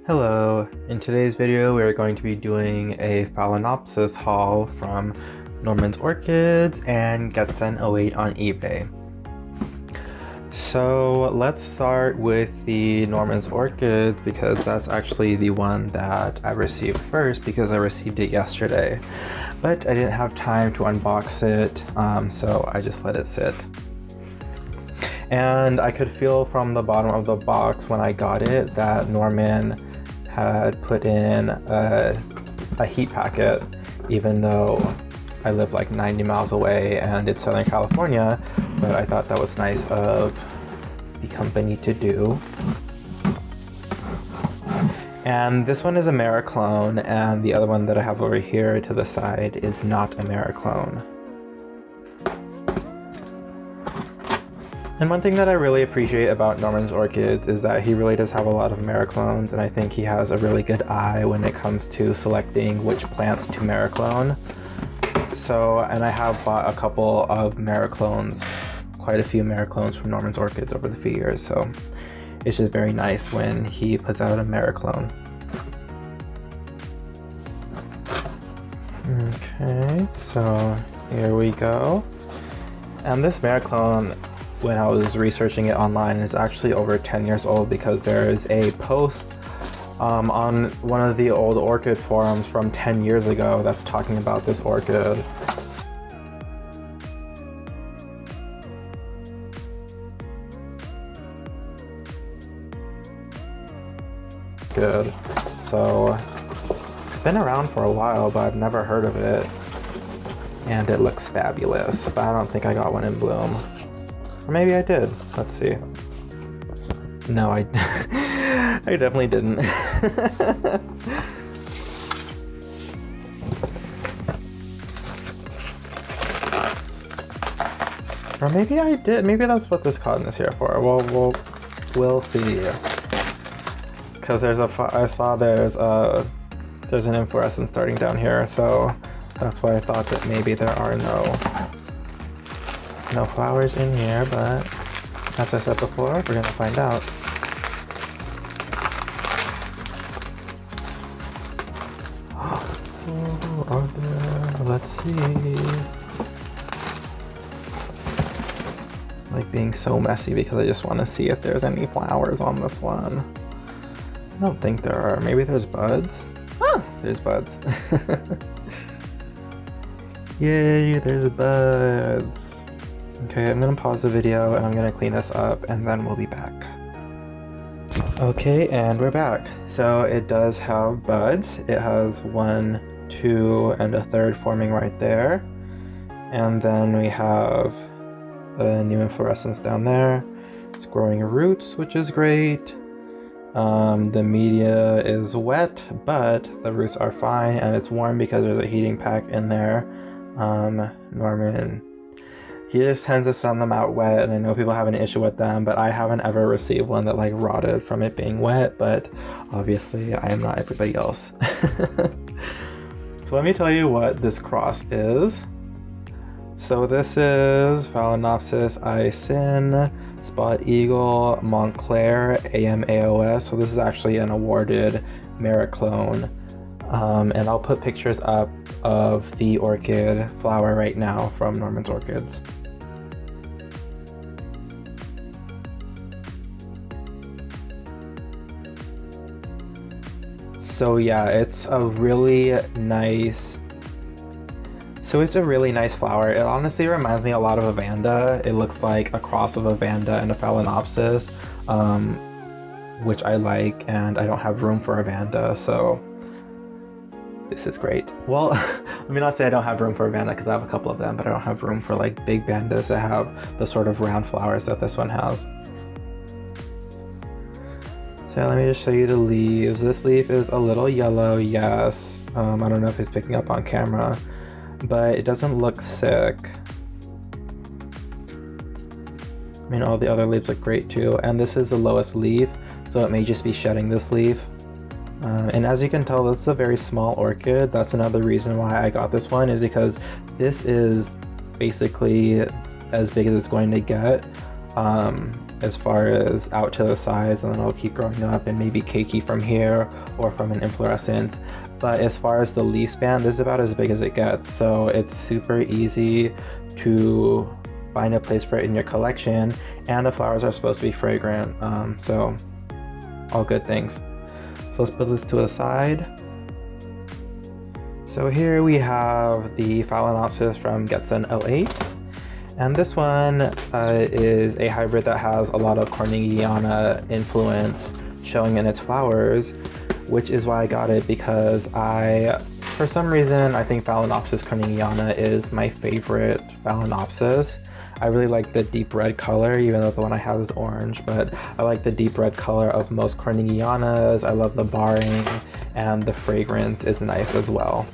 Hello, in today's video we are going to be doing a Phalaenopsis haul from Norman's Orchids and Getzen08 on eBay. So let's start with the Norman's Orchids because that's actually the one that I received first because I received it yesterday. But I didn't have time to unbox it, so I just let it sit. And I could feel from the bottom of the box when I got it that Norman had put in a heat packet, even though I live like 90 miles away and it's Southern California, but I thought that was nice of the company to do. And this one is a Mericlone, and the other one that I have over here to the side is not a Mericlone. And one thing that I really appreciate about Norman's Orchids is that he really does have a lot of Mericlones, and I think he has a really good eye when it comes to selecting which plants to Mericlone. So, and I have bought a couple of Mericlones, quite a few Mericlones from Norman's Orchids over the few years, so it's just very nice when he puts out a Mericlone. Okay, so here we go. And this Mericlone, when I was researching it online, is actually over 10 years old because there is a post on one of the old orchid forums from 10 years ago that's talking about this orchid. Good. So it's been around for a while, but I've never heard of it. And it looks fabulous, but I don't think I got one in bloom. Or maybe I did. Let's see. No, I definitely didn't. Or maybe I did. Maybe that's what this cotton is here for. Well, we'll see. Because I saw there's an inflorescence starting down here, so that's why I thought that maybe there are no flowers in here, but as I said before, we're gonna find out. Oh, are there? Let's see. I like being so messy because I just want to see if there's any flowers on this one. I don't think there are. Maybe there's buds. Ah, there's buds. Yay, there's buds. Okay, I'm gonna pause the video and I'm gonna clean this up and then we'll be back. Okay, and we're back. So it does have buds. It has 1, 2, and a third forming right there. And then we have a new inflorescence down there. It's growing roots, which is great. The media is wet, but the roots are fine and it's warm because there's a heating pack in there. Norman, he just tends to send them out wet, and I know people have an issue with them, but I haven't ever received one that like rotted from it being wet, but obviously I am not everybody else. So let me tell you what this cross is. So this is Phalaenopsis I-Hsin Spot Eagle Montclair AMAOS. So this is actually an awarded Mericlone. And I'll put pictures up of the orchid flower right now from Norman's Orchids. So yeah, it's a really nice flower. It honestly reminds me a lot of a Vanda. It looks like a cross of a Vanda and a Phalaenopsis, which I like, and I don't have room for a Vanda, so this is great. Well, let me not say I don't have room for a Vanda because I have a couple of them, but I don't have room for like big Vandas that have the sort of round flowers that this one has. So let me just show you the leaves. This leaf is a little yellow, yes. I don't know if it's picking up on camera, but it doesn't look sick. I mean, all the other leaves look great too. And this is the lowest leaf, so it may just be shedding this leaf. And as you can tell, this is a very small orchid. That's another reason why I got this one, is because this is basically as big as it's going to get. as far as out to the sides, and then it'll keep growing up and maybe cakey from here or from an inflorescence. But as far as the leaf span, this is about as big as it gets, so it's super easy to find a place for it in your collection, and the flowers are supposed to be fragrant, so all good things. So let's put this to the side. So here we have the Phalaenopsis from Getzen08. And this one is a hybrid that has a lot of Corningiana influence showing in its flowers, which is why I got it, because for some reason, I think Phalaenopsis corningiana is my favorite Phalaenopsis. I really like the deep red color, even though the one I have is orange, but I like the deep red color of most Corningianas. I love the barring, and the fragrance is nice as well.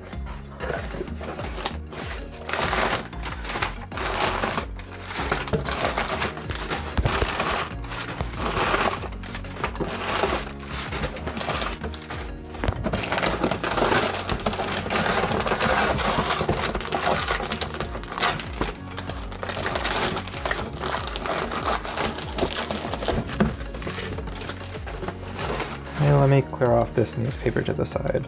Let me clear off this newspaper to the side.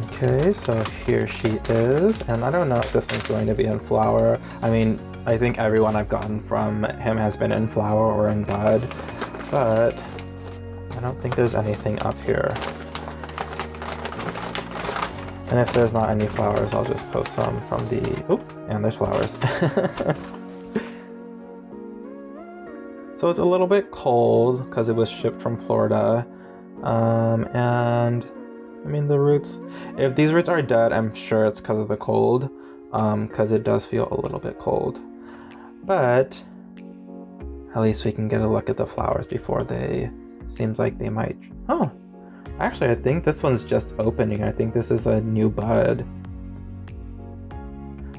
Okay, so here she is, and I don't know if this one's going to be in flower. I mean, I think everyone I've gotten from him has been in flower or in bud, but I don't think there's anything up here. And if there's not any flowers, I'll just post some from the... Oh, and there's flowers. So it's a little bit cold because it was shipped from Florida. And I mean the roots, if these roots are dead, I'm sure it's because of the cold, because it does feel a little bit cold, but at least we can get a look at the flowers before seems like they might. Oh, actually I think this one's just opening. I think this is a new bud,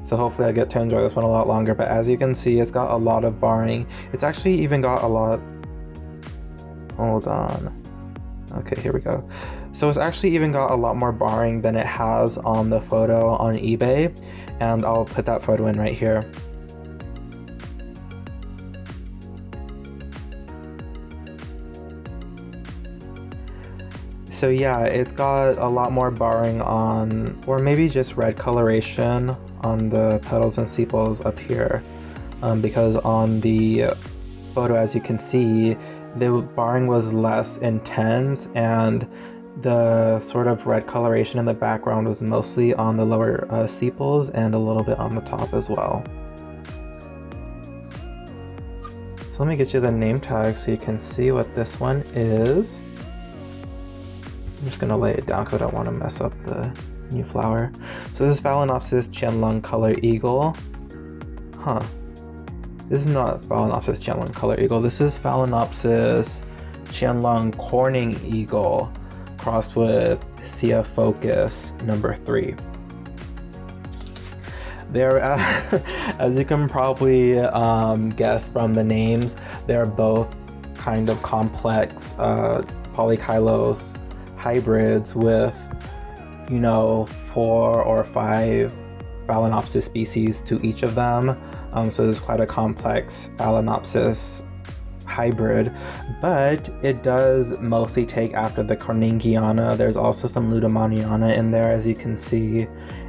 so hopefully I get to enjoy this one a lot longer. But as you can see, it's got a lot of barring. It's actually even got a lot, hold on. Okay, here we go. So it's actually even got a lot more barring than it has on the photo on eBay, and I'll put that photo in right here. So yeah, it's got a lot more barring on, or maybe just red coloration on the petals and sepals up here, because on the photo, as you can see, the barring was less intense, and the sort of red coloration in the background was mostly on the lower sepals and a little bit on the top as well. So let me get you the name tag so you can see what this one is. I'm just gonna lay it down because I don't want to mess up the new flower. So this is Phalaenopsis Cheinlung Eagle. Huh. This is not Phalaenopsis Cheinlung Eagle. This is Phalaenopsis Cheinlung Corning Eagle crossed with Hsia Focus number 3. They're, as you can probably guess from the names, they're both kind of complex polychylose hybrids with, 4 or 5 Phalaenopsis species to each of them. So there's quite a complex Phalaenopsis hybrid, but it does mostly take after the Corningiana. There's also some Ludemaniana in there, as you can see,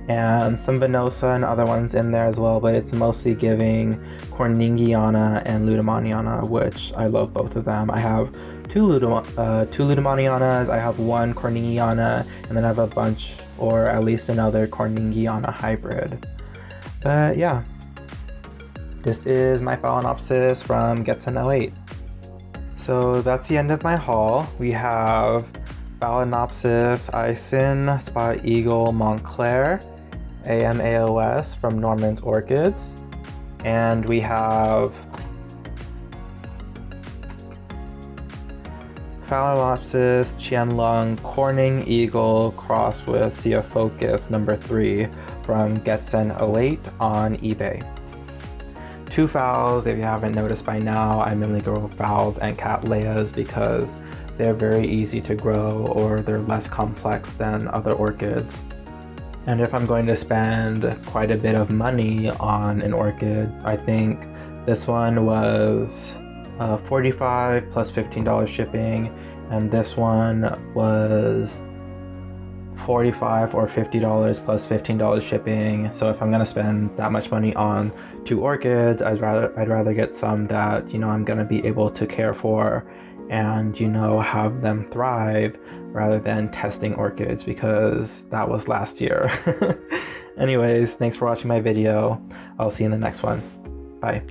and some Venosa and other ones in there as well, but it's mostly giving Corningiana and Ludemaniana, which I love both of them. I have two Ludemanianas, I have one Corningiana, and then I have a bunch, or at least another Corningiana hybrid. But yeah, this is my Phalaenopsis from Getzen08. So that's the end of my haul. We have Phalaenopsis I-Hsin Spot Eagle Montclair AMAOS from Norman's Orchids. And we have Phalaenopsis Cheinlung Corning Eagle crossed with Hsia Focus number 3 from Getzen08 on eBay. 2 phals, if you haven't noticed by now, I mainly grow phals and cattleyas because they're very easy to grow, or they're less complex than other orchids. And if I'm going to spend quite a bit of money on an orchid, I think this one was $45 plus $15 shipping, and this one was $45 or $50 plus $15 shipping. So if I'm gonna spend that much money on 2 orchids, I'd rather get some that, you know, I'm gonna be able to care for and, you know, have them thrive, rather than testing orchids, because that was last year. Anyways, thanks for watching my video. I'll see you in the next one. Bye.